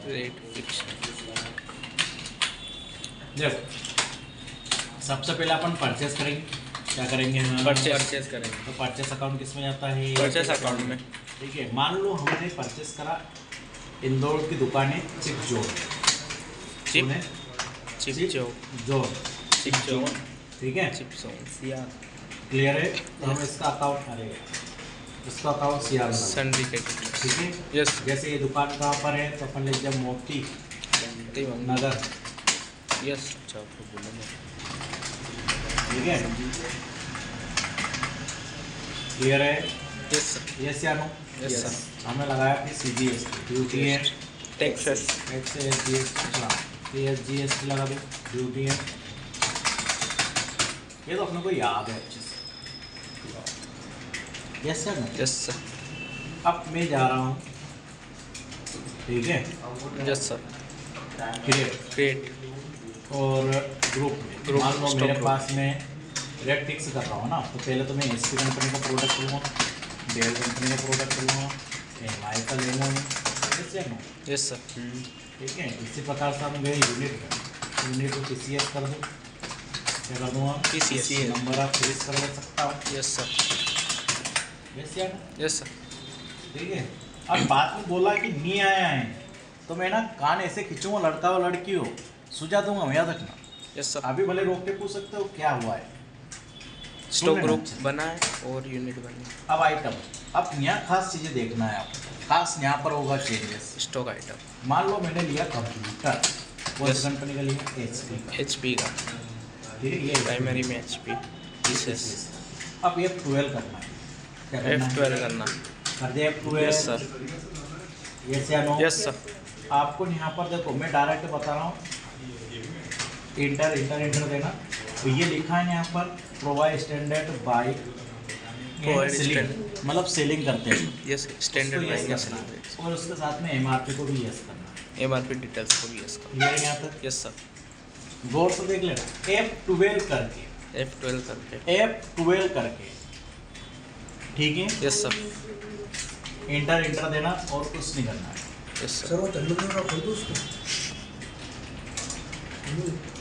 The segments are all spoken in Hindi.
Rate fixed. देखो सबसे पहले अपन परचेस करेंगे। क्या करेंगे हम? परचेस करेंगे। तो परचेस अकाउंट किस में जाता है? परचेस अकाउंट में। ठीक है, मान लो हमने परचेस करा इंदौर की दुकान है चिप जोन। Chip zone. ठीक है, चिप जोन सिया क्लियर है। तो हम इसका अकाउंट करेंगे, इसका अकाउंट सीआर सन्डी के। ठीक है। यस। जैसे ये दुकान कहाँ पर है तो अपन लिख दिया मोती नगर। यस। अच्छा आपको बोला मैं। ठीक है, क्लियर है। Yes sir. यस या नो? Yes sir. हमें लगाया फिर CGS ड्यूटी है, टैक्सेस GST लगा दो, ड्यूटी है। ये तो अपने को याद है अच्छे से। यस या नो? Yes sir. अब मैं जा रहा हूँ, ठीक है। Yes sir. क्रिएट और ग्रुप मान लो मेरे पास में रेट फिक्स कर रहा हूँ ना, तो पहले तो मैं SP कंपनी का प्रोडक्ट लूँगा, डेल कंपनी का प्रोडक्ट लूँगा, MI का लूँगा। Yes sir. ठीक है, इसी प्रकार से हम गए यूनिट को TCS कर दूँ। क्या कर दूँगा? TCS नंबर ऑफ सीरीज कर सकता हूँ। Yes sir. यस या? Yes sir. ठीक है। अब बात में बोला कि नहीं आया है तो मैं ना कान ऐसे खींचूंगा, लड़का हो लड़की हो सुझा दूंगा, याद रखना। Yes sir. अभी भले रोक के पूछ सकते हो क्या हुआ है। स्टॉक ग्रुप बना है और यूनिट बनी। अब आइटम, अब यहाँ खास चीज़ें देखना है आपको, खास यहाँ पर होगा चेंजेस। स्टॉक आइटम मान लो मैंने लिया कंप्यूटर, कौन सी कंपनी का लिया? HP का। ठीक है, ये प्राइमरी में HP। अब F12 करना है। क्या करना है? F12 करना। कर दिया F12। Yes sir. यस या नो? Yes sir. आपको यहाँ पर देखो मैं डायरेक्ट बता रहा हूँ, इंटर देना। तो ये लिखा है यहाँ पर प्रोवाइड स्टैंडर्ड बाय मतलब सेलिंग करते हैं। यस स्टैंडर्ड उसको yes रहेंगे करना है। सेलिंग। और उसके साथ में MRP को भी यस करना है। MRP डिटेल्स को भी यस कर। क्लियर है यहाँ तक? Yes sir. गौर से देख लेना, F12 करके, F12 करके। F12 करके, ठीक है। Yes sir. इंटर देना और कुछ नहीं करना है। Yes sir.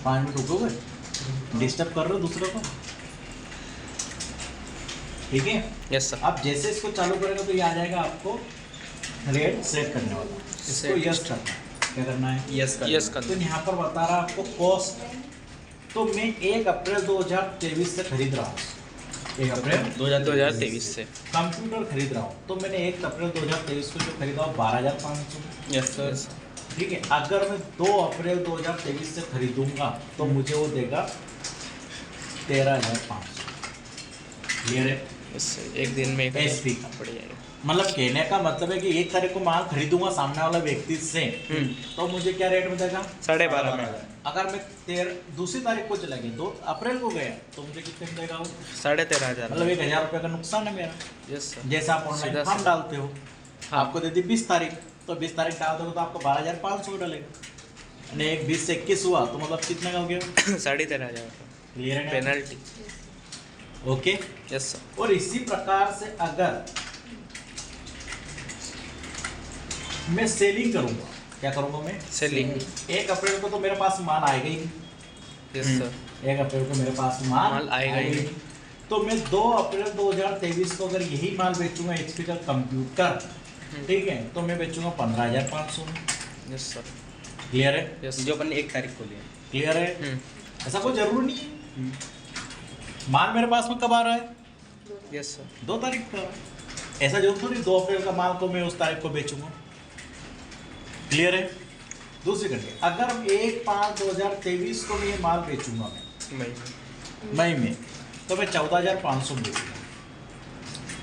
5 मिनट रुकोगे, डिस्टर्ब कर रहे हो दूसरे को, ठीक है। Yes sir. आप जैसे इसको चालू करेंगे तो ये आ जाएगा आपको रेट सेट करने वाला। इसको यस करना है। क्या करना है? यस कर। तो यहाँ पर बता रहा आपको कॉस्ट, तो मैं 1 अप्रैल 2023 से खरीद रहा हूँ। 1 अप्रैल 2023 से कंप्यूटर खरीद रहा हूँ, तो मैंने 1 अप्रैल 2023 को जो खरीदा वो 12,500। Yes sir. ठीक है। अगर मैं 2 अप्रैल 2023 से खरीदूंगा तो मुझे वो देगा 13,500। क्लियर है? Yes sir. एक दिन में SP का पड़ जाएगा। मतलब कहने का मतलब है कि 1 तारीख को माल खरीदूंगा सामने वाला व्यक्ति से, तो मुझे क्या रेट में देगा? 12.5 में। अगर मैं दूसरी तारीख को चला गया 2 अप्रैल को गया तो मुझे कितने में देगा वो? 13,500। मतलब 1,000 रुपये का नुकसान है मेरा। Yes sir. जैसे आप ऑनलाइन सीधा फॉर्म डालते हो, हाँ। आपको दे दी 20 तारीख, तो 20 तारीख डाल दोगे तो आपको 12,500 डलेगा। नहीं, 1 20 से 21 हुआ तो मतलब कितने का हो गया? 13,500 क्लियर है? पेनल्टी। ओके। Yes sir. और इसी प्रकार से अगर मैं सेलिंग करूंगा, क्या करूंगा मैं? सेलिंग। 1 अप्रैल को तो मेरे पास माल आएगा ही। Yes sir. 1 अप्रैल को मेरे पास माल आएगा ही। तो मैं 2 अप्रैल 2023 को अगर यही माल बेचूंगा HP का कंप्यूटर, ठीक है, तो मैं बेचूंगा 15,500 में। Yes sir. क्लियर है? यस जो अपन ने 1 तारीख को लिया। क्लियर है? ऐसा कोई जरूरी नहीं है। माल मेरे पास में कब आ रहा है? Yes sir. 2 तारीख को आ रहा है। ऐसा जरूर थोड़ी 2 अप्रैल का माल को मैं उस तारीख को बेचूंगा। क्लियर है? दूसरी कंडीशन, अगर 1/5/2023 को मैं ये माल बेचूंगा मई में, तो मैं 14,500 में बेचूंगा।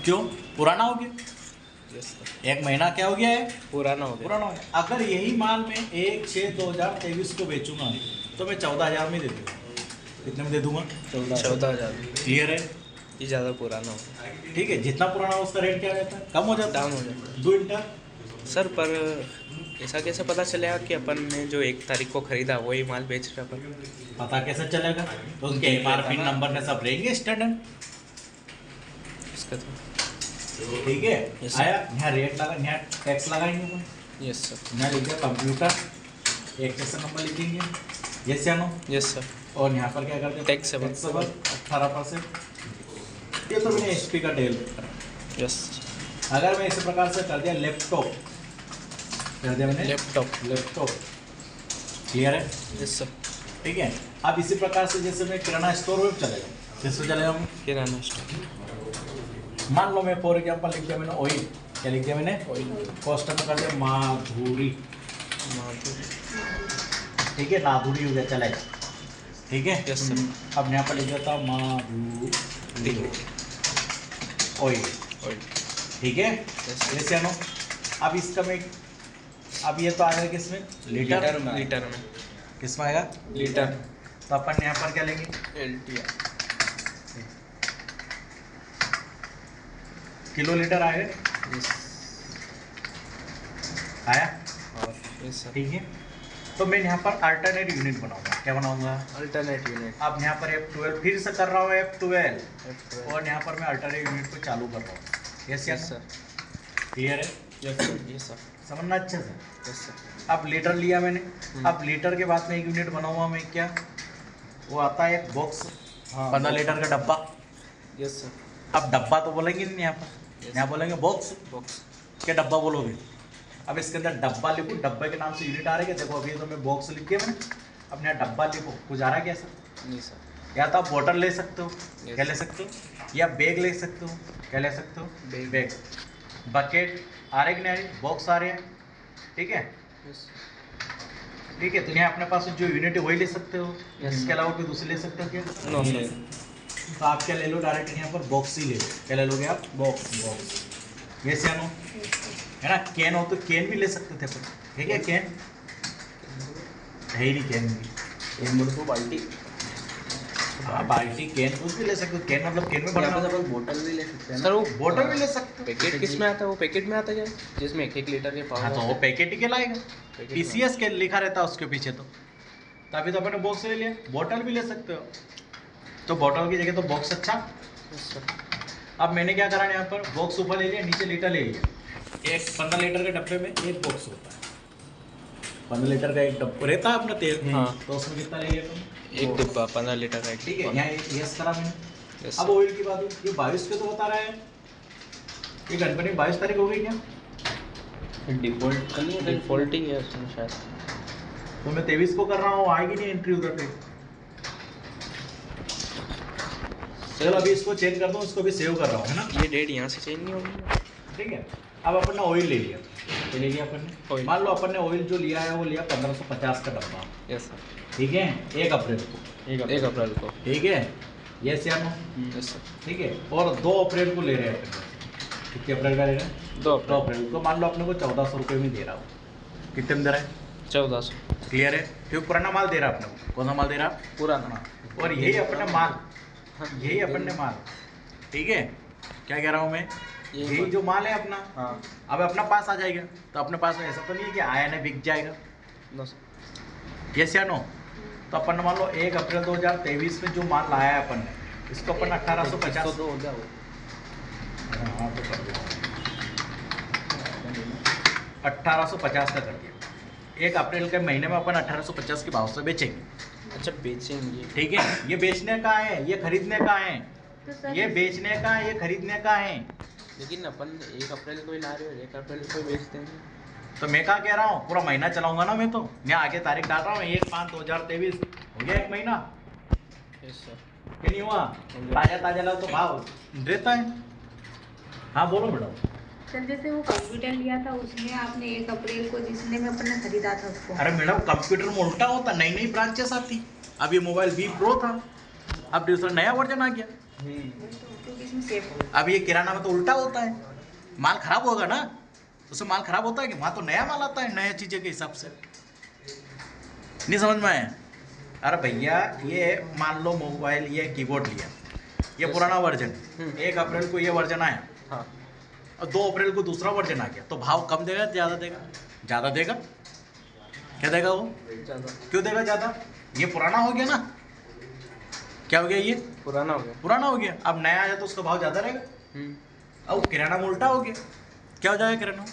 क्यों? पुराना हो गया। Yes sir. 1 महीना क्या हो गया है? पुराना हो गया। पुराना हो गया। अगर यही माल मैं 1/6/2023 को बेचूंगा तो मैं 14,000 में दे दूंगा। कितने में दे दूंगा? 14,000। क्लियर है? ये ज़्यादा पुराना हो गया। ठीक है, जितना पुराना हो उसका रेट क्या रहता है? कम हो जाता है। डाउन हो जाता है। 2 इंटर। सर पर ऐसा कैसे पता चलेगा कि अपन ने जो 1 तारीख को खरीदा वही माल बेच रहे अपन? पता कैसे चलेगा? तो उसके MRP नंबर में सब रहेंगे स्टैंडर्ड। इसका तो ठीक है। Yes, sir. आया यहाँ रेट लगा, यहाँ टैक्स लगाएंगे अपन। Yes sir. यहाँ लिख दिया कंप्यूटर, एक सेशन नंबर लिखेंगे, यस या नो। Yes sir. और यहाँ पर क्या करते हैं, टैक्स 18%। ये तो मैंने HP का डेल करा। यस। अगर मैं इसी प्रकार से कर दिया लैपटॉप, कर दिया मैंने लैपटॉप, क्लियर है। Yes sir. ठीक है। अब इसी प्रकार से जैसे मैं किराना स्टोर में चलेगा, किस में चलेगा, किराना स्टोर। मान लो मैं फॉर एग्जाम्पल लिख दिया मैंने ऑयल, क्या लिख दिया मैंने, ऑयल। कॉस्ट में कर दिया माधुरी, ठीक है, नाधुरी हो गया, चलेगा, ठीक है। Yes sir. अब यहाँ पर लिख देता हूँ माधुरी ऑयल, ऑयल। ठीक है। Yes. जैसे आनो, अब इसका मैं, अब ये तो आएगा किसमें, लीटर में, लीटर में। किसमें आएगा, लीटर। तो अपन यहाँ पर क्या लेंगे, LTR। किलो लीटर आएगा, यस। आया, यस सर। ठीक है। तो मैं यहाँ पर अल्टरनेट यूनिट बनाऊंगा, क्या बनाऊंगा, अल्टरनेट यूनिट। अब यहाँ पर F12 फिर से कर रहा हूँ, F12, और यहाँ पर मैं अल्टरनेट यूनिट को चालू कर रहा हूँ, यस यस सर। क्लियर है, यस सर। Yes sir. समझना अच्छे से। Yes sir. अब लीटर लिया मैंने, अब लीटर के बाद में एक यूनिट बनाऊंगा मैं, क्या वो आता है, एक बॉक्स, हाँ, 15 लीटर का डब्बा। Yes sir. अब डब्बा तो बोलेंगे नहीं यहाँ पर, Yes. यहाँ बोलेंगे बॉक्स, बॉक्स। क्या डब्बा बोलोगे। अब इसके अंदर डब्बा लिखो, डब्बे के नाम से यूनिट आ रही है, देखो अभी तो मैं बॉक्स लिख दिया मैंने, अब यहाँ डब्बा लिखो, कुछ आ रहा है क्या सर, नहीं सर। या तो आप बोतल ले सकते हो, Yes. क्या ले सकते हो, या बैग ले सकते हो, क्या ले सकते हो, बैग, बकेट आ रहे कि नहीं आ रही, बॉक्स आ रहे हैं, ठीक है। यस। ठीक है, तो यहाँ अपने पास जो यूनिट है वही ले सकते हो, Yes. इसके अलावा कोई दूसरी ले सकते हो क्या, नो नहीं सर। ले सकते। तो आप क्या ले लो, डायरेक्ट यहाँ पर बॉक्स ही ले लो, क्या ले लोगे आप, बॉक्स, वैसे नो, है ना। कैन हो तो कैन भी ले सकते थे अपन, ठीक है, कैन है ही नहीं, कैन भी, तो बाल्टी। हाँ बाल्टी, कैन कुछ भी ले सकते हो, कैन मतलब कैन में भरना होता है। बोतल भी ले सकते हैं सर। वो बोतल भी ले सकते हो, पैकेट किस में आता है, वो पैकेट में आता है क्या, जिसमें 1-1 लीटर के हाँ तो पावर। वो पैकेट ही के लाएगा, पैकेट PCS के लिखा रहता है उसके पीछे, तो तभी तो अपने बॉक्स ले लिया। बोतल भी ले सकते हो, तो बोतल की जगह तो बॉक्स अच्छा। Yes sir. अब मैंने क्या करा, यहाँ पर बॉक्स ऊपर ले लिया, नीचे लीटर ले लिया, एक 15 लीटर के डब्बे में एक बॉक्स होता है, 15 लीटर का एक डब्बा रहता है अपना तेल, हाँ। तो उसमें कितना ले लिया तुम, एक डिब्बा 15 लीटर का। ठीक है। यहाँ यस करा मैंने। यस अब ऑयल की बात हुई, ये 22 के तो बता रहा है, ये गणपति 22 तारीख हो गई क्या, डिफॉल्ट ही है उसमें शायद। तो मैं 23 को कर रहा हूँ, आएगी नहीं एंट्री उधर पे। चलो अभी इसको चेंज कर दो, इसको भी सेव कर रहा हूँ, है ना। ये डेट यहाँ से चेंज नहीं होगी। ठीक है। अब अपन ने ऑयल ले लिया, ये ले लिया अपन ने, Oil. मान लो अपन ने ऑयल जो लिया है वो लिया 1550 का डब्बा, यस सर। ठीक है, 1 अप्रैल को, 1 अप्रैल को। ठीक है, यस या नो, यस सर। ठीक है। और 2 अप्रैल को ले रहे हैं अपन, कितने अप्रैल का ले रहे हैं, 2 2 अप्रैल को, मान लो अपने को 1400 रुपये में दे रहा हो, कितने में दे रहा है, 1400। क्लियर है, क्योंकि पुराना माल दे रहा है अपने को, कौन सा माल दे रहा है, पुराना। और यही अपने माल, यही अपन ने माल, ठीक है, क्या कह रहा हूँ मैं, यही जो माल है अपना, हाँ। अब अपना पास आ जाएगा, तो अपने पास में ऐसा तो नहीं है कि आया नहीं बिक जाएगा, नो सर। यस या नो। तो अपन ने मान लो 1 अप्रैल 2023 में जो माल लाया है अपन ने, इसको अपन 1850 तो हो जाओ। हाँ, तो कर दिया। 1850 का कर दिया, 1 अप्रैल के महीने में अपन 1850 के भाव से बेचेंगे। अच्छा बेचेंगे। ठीक है, ये बेचने का है, ये खरीदने का है, ये बेचने का है, ये खरीदने का है। लेकिन अपन 1 अप्रैल को ही ला रहे हो, 1 अप्रैल को ही बेच देंगे। तो मैं क्या कह रहा हूँ, पूरा महीना चलाऊंगा ना मैं, तो मैं आगे तारीख डाल रहा हूँ 1/5/2023, हो गया 1 महीना, यस सर। कि नहीं हुआ, ताजा ताजा लाओ तो भाव रहता है। हाँ बोलो मैडम। सर जैसे वो कंप्यूटर लिया था उसमें आपने 1 अप्रैल को जिसने में अपने खरीदा था उसको, अरे मैडम कंप्यूटर में उल्टा होता, नई नई ब्रांचेस आती, अब ये मोबाइल V Pro था, अब दूसरा नया वर्जन आ गया, क्योंकि इसमें सेफ, अब ये किराना में तो उल्टा होता है, माल खराब होगा ना, उसमें माल खराब होता है कि वहाँ तो नया माल आता है नया चीज़ें के हिसाब से, नहीं समझ में आया। अरे भैया ये मान लो मोबाइल, ये कीबोर्ड लिया, ये पुराना वर्जन, 1 अप्रैल को ये वर्जन आया, हाँ। और 2 अप्रैल को दूसरा वर्जन आ गया, तो भाव कम देगा ज़्यादा देगा, ज़्यादा देगा, क्या देगा वो, ज़्यादा। क्यों देगा ज़्यादा, ये पुराना हो गया ना, क्या हो गया, ये पुराना हो गया। पुराना हो गया, अब नया आया तो उसका भाव ज़्यादा रहेगा। अब किराना में उल्टा हो गया, क्या हो जाएगा किराना,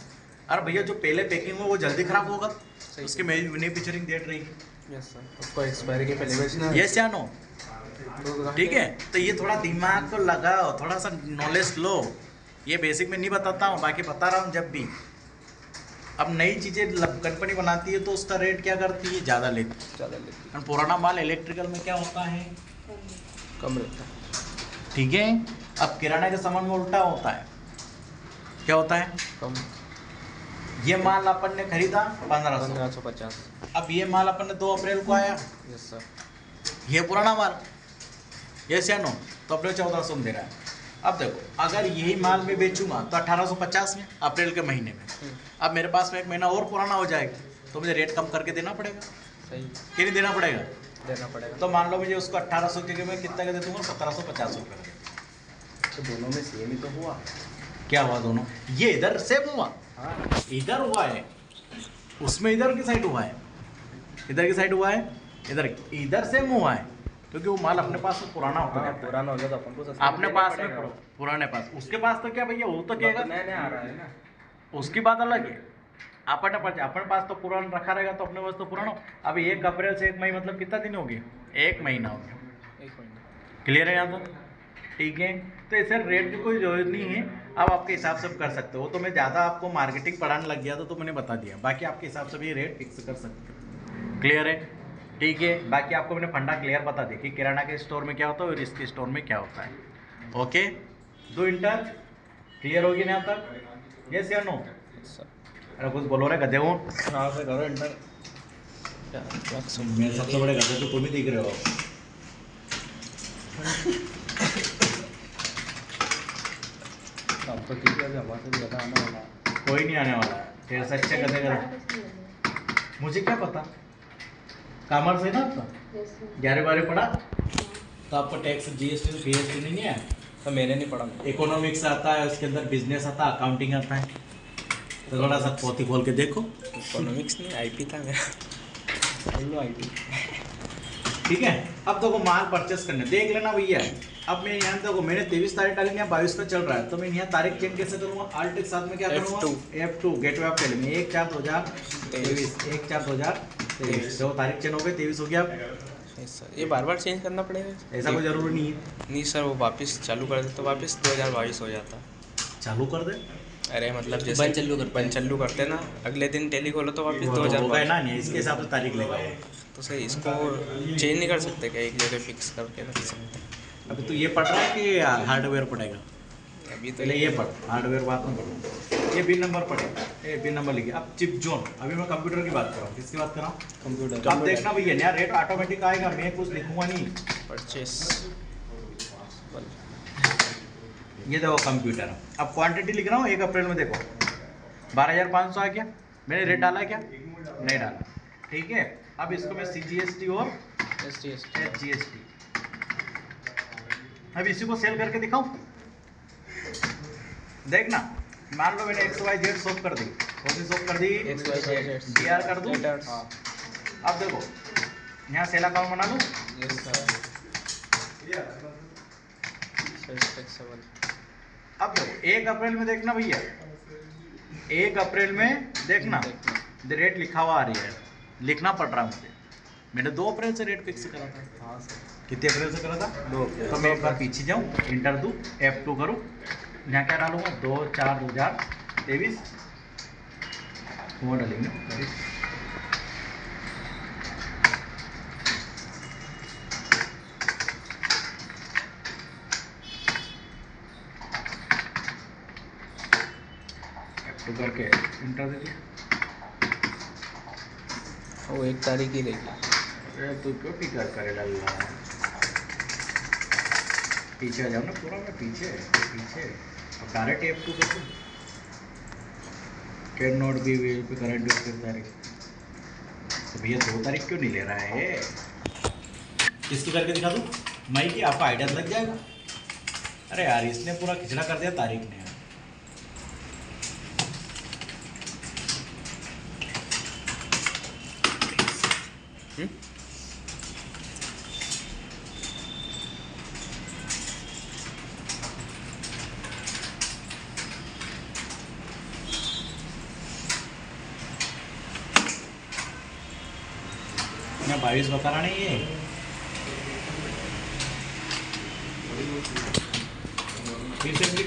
अरे भैया जो पहले पैकिंग हो वो जल्दी खराब होगा, सही। उसकी नई पिक्चरिंग डेट रहेगी। यस सर, उसको एक्सपायरी के पहले बेचना है। यस या नो? ठीक है, तो ये थोड़ा दिमाग को लगाओ, थोड़ा सा नॉलेज लो। ये बेसिक में नहीं बताता हूँ, बाकी बता रहा हूँ जब भी। अब नई चीज़ें कंपनी बनाती है तो उसका रेट क्या करती है, ज़्यादा लेती ज़्यादा लेती है। पुराना माल इलेक्ट्रिकल में क्या होता है, कम रहता है। ठीक है। अब किराना के सामान में उल्टा होता है, क्या होता है, कम। ये माल अपन ने खरीदा 1500, 1550। अब ये माल अपन ने 2 अप्रैल को आया, यस सर। ये पुराना माल, यस या नो? तो अपने 1400 में दे रहा है। अब देखो, अगर यही माल मैं बेचूंगा तो 1850 में, अप्रैल के महीने में। अब मेरे पास में 1 महीना और पुराना हो जाएगा, तो मुझे रेट कम करके देना पड़ेगा, सही। कि नहीं देना पड़ेगा? देना पड़ेगा। तो मान लो मुझे उसको 1800 की जगह मैं कितना का दे दूंगा, 1750 रुपये। तो दोनों में सेम ही तो हुआ। क्या हुआ दोनों? ये इधर सेम हुआ, हाँ, इधर हुआ है, उसमें इधर की साइड हुआ है, इधर की साइड हुआ है, इधर सेम हुआ है, क्योंकि वो माल अपने पास में पुराना होता है। पुराना हो गया तो अपन को सस्ता अपने देना पास में पड़ेगा। पुराने पास, उसके पास तो क्या भैया, वो तो कहेगा नया आ रहा है ना। उसकी बात अलग है। अपने पास तो पुराना रखा रहेगा, तो अपने पास तो पुराना। अब 1 अप्रैल से 1 मई मतलब कितना दिन हो गया, 1 महीना हो गया। 1 महीना। क्लियर है यहाँ तो? ठीक है, तो इसे रेट की कोई जरूरत नहीं है, आप आपके हिसाब से कर सकते हो। तो मैं ज़्यादा आपको मार्केटिंग पढ़ाने लग गया तो मैंने बता दिया, बाकी आपके हिसाब से भी रेट फिक्स कर सकते हो। क्लियर है? ठीक है, बाकी आपको मैंने फंडा क्लियर बता दिया कि किराना के स्टोर में क्या होता है और इसके स्टोर में क्या होता है। ओके, दो इंटर क्लियर होगी ना यहाँ तक? यस या नो? अरे कुछ बोलो रे गधे हूँ। हाँ से करो इंटर। मेरे सबसे बड़े गधे तो तुम ही दिख रहे हो। अब तो ठीक है, अभी हमारे से ज़्यादा आने वाला है। कोई नहीं आने वाला है, तेरे से अच्छे गधे कर। मुझे क्या पता, कॉमर्स है ना आपका, 11-12 पढ़ा तो आपको टैक्स जीएसटी बीएसटी नहीं है? तो मैंने नहीं पढ़ा। इकोनॉमिक्स आता है, उसके अंदर बिजनेस आता है, अकाउंटिंग आता है, तो थोड़ा सा पोथी खोल के देखो। इकोनॉमिक्स नहीं, आईपी था मेरा। लो आईपी। ठीक है, अब देखो माल परचेस करने देख लेना भैया। अब मैं यहाँ देखो, मैंने 23 तारीख डाली, यहाँ 22 पे चल रहा है, तो मैं यहाँ तारीख चेंज कैसे करूँगा? आल्ट के साथ में क्या करूँगा? F2 gateway of telling 1/4/2023, 1/4/2023। जो तारीख चेंज हो गई, 23 हो गया। सर ये बार बार चेंज करना पड़ेगा? ऐसा कोई जरूरी नहीं है। नहीं सर, वो वापस चालू कर दे तो वापस 2022 हो जाता। चालू कर दे, अरे मतलब जैसे बन चालू करते ना, अगले दिन टेली खोलो तो वापस हो गए 2022। ना, नहीं इसके हिसाब से तारीख लेगा वो। तो सर इसको चेंज नहीं कर सकते क्या, एक जगह फिक्स करके रख सकते? अभी तो ये पढ़ रहा है कि हार्डवेयर पढ़ेगा? अभी तो पहले ये पढ़, हार्डवेयर बात में पढ़ो। ये बिन नंबर पढ़ेगा, ये बिन नंबर लिखिए। अब चिप जोन, अभी मैं कंप्यूटर की बात कर रहा हूँ। किसकी बात कर रहा हूँ? कंप्यूटर। अब देखना भैया, नया रेट ऑटोमेटिक आएगा, मैं कुछ लिखूंगा नहीं। परचेस। ये देखो कंप्यूटर, अब क्वांटिटी लिख रहा हूँ 1 अप्रैल में। देखो 12,500 आ गया, मैंने रेट डाला है क्या? नहीं डाला। ठीक है, अब इसको मैं CGST और SGST, अब इसी को सेल करके दिखाऊं। देखना, मान लो मैंने XYZ शॉप कर दी, कौन सी शॉप कर दी? DR कर दूं। अब देखो यहाँ सेल अकाउंट बना लूँ। अब देखो 1 अप्रैल में देखना भैया, 1 अप्रैल में देखना रेट लिखा हुआ आ रही है, लिखना पड़ रहा है मुझे। मैंने 2 अप्रैल से रेट फिक्स करा था। हाँ सर। कितने अप्रैल से करा था? 2 अप्रैल। तो मैं एक बार पीछे जाऊँ, इंटर दूँ, F2 करूँ, यहाँ क्या डालूंगा? 2/4/2023 वो डालेंगे। F2 करके इंटर दीजिए। वो 1 तारीख ही रहेगी। अरे तू क्यों टिका करे डाल रहा है? पीछे आ जाओ ना, पूरा मैं पीछे अब डायरेक्ट F2 कर दूँ। कैन नॉट बी वेल पे करंट तारीख, तो भैया 2 तारीख क्यों नहीं ले रहा है? किसकी करके दिखा दूँ? मई की, आपका आइडिया लग जाएगा। अरे यार इसने पूरा खिचड़ा कर दिया तारीख ने। मैं 22 बता रहा नहीं ये फिर से